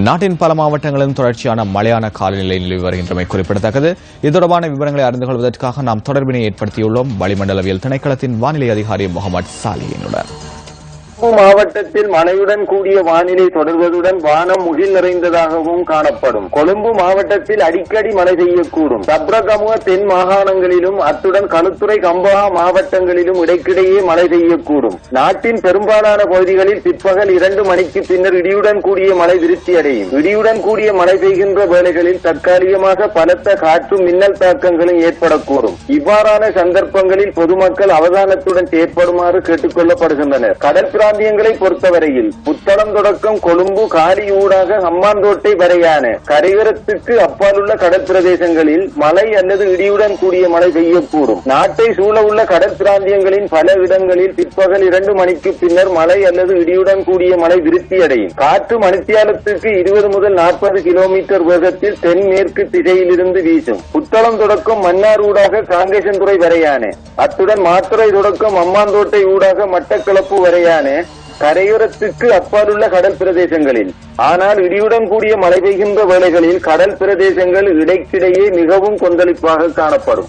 நாட்டின் பல மாவட்டங்களிலும் தொடர்ச்சியான மழையான காலநிலை நிலவி வருகின்றமை குறிப்பிடத்தக்கது. இது தொடர்பான விவரங்களை அறிந்து கொள்வதற்காக நாம் தொடர்பினை ஏற்படுத்தியுள்ளோம் வளிமண்டலவியல் திணைக்களத்தின் வானிலை அதிகாரி முகமது சாலியினுடன். மாவட்டத்தில் மழையுடன் கூடிய வானிலை தொடர்வதுடன் வானம் முகில் நிறைந்ததாகவும் காணப்படும். கொழும்பு மாவட்டத்தில் அடிக்கடி மழை பெய்யக்கூடும். சப்ரகமுக தென் மாகாணங்களிலும் அத்துடன் களுத்துறை கம்பஹா மாவட்டங்களிலும் இடைக்கிடையே மழை பெய்யக்கூடும். நாட்டின் பெரும்பாலான பகுதிகளில் பிற்பகல் 2 மணிக்கு பின்னர் இடியுடன் கூடிய மழை விருத்தியடையும். இடியுடன் கூடிய மழை பெய்கின்ற வேளைகளில் தற்காலிகமாக பலத்த காற்றும் மின்னல் தாக்கங்களும் ஏற்படக்கூடும். இவ்வாறான சந்தர்ப்பங்களில் பொதுமக்கள் அவதானத்துடன் செயற்படுமாறு கேட்டுக் கொள்ளப்படுகின்றனர். கடல் பிராந்தியங்களை பொறுத்தவரையில் புத்தளம் தொடக்கம் கொழும்பு காலி ஊடாக ஹம்மாந்தோட்டை வரையான கரையோரத்துக்கு அப்பாலுள்ள கடல் பிரதேசங்களில் மழை அல்லது இடியுடன் கூடிய மழை பெய்யக்கூடும். நாட்டை சூழ உள்ள கடல் பிராந்தியங்களின் பல இடங்களில் பிற்பகல் 2 மணிக்கு பின்னர் மழை அல்லது இடியுடன் கூடிய மழை விருத்தியடையும். காற்று மணித்தியாலத்துக்கு 20 முதல் 40 கிலோமீட்டர் வேகத்தில் தென்மேற்கு திசையிலிருந்து வீசும். புத்தளம் தொடக்கம் மன்னார் ஊடாக காங்கேசன்துறை வரையான அத்துடன் மாத்துறை தொடக்கம் அம்மாந்தோட்டை ஊடாக மட்டக்களப்பு வரையான கரையோரத்துக்கு அப்பாலுள்ள கடல் பிரதேசங்களில் ஆனால் இடியுடன் கூடிய மழை பெய்கின்ற வேளைகளில் கடல் பிரதேசங்கள் இடைக்கிடையே மிகவும் கொந்தளிப்பாக காணப்படும்.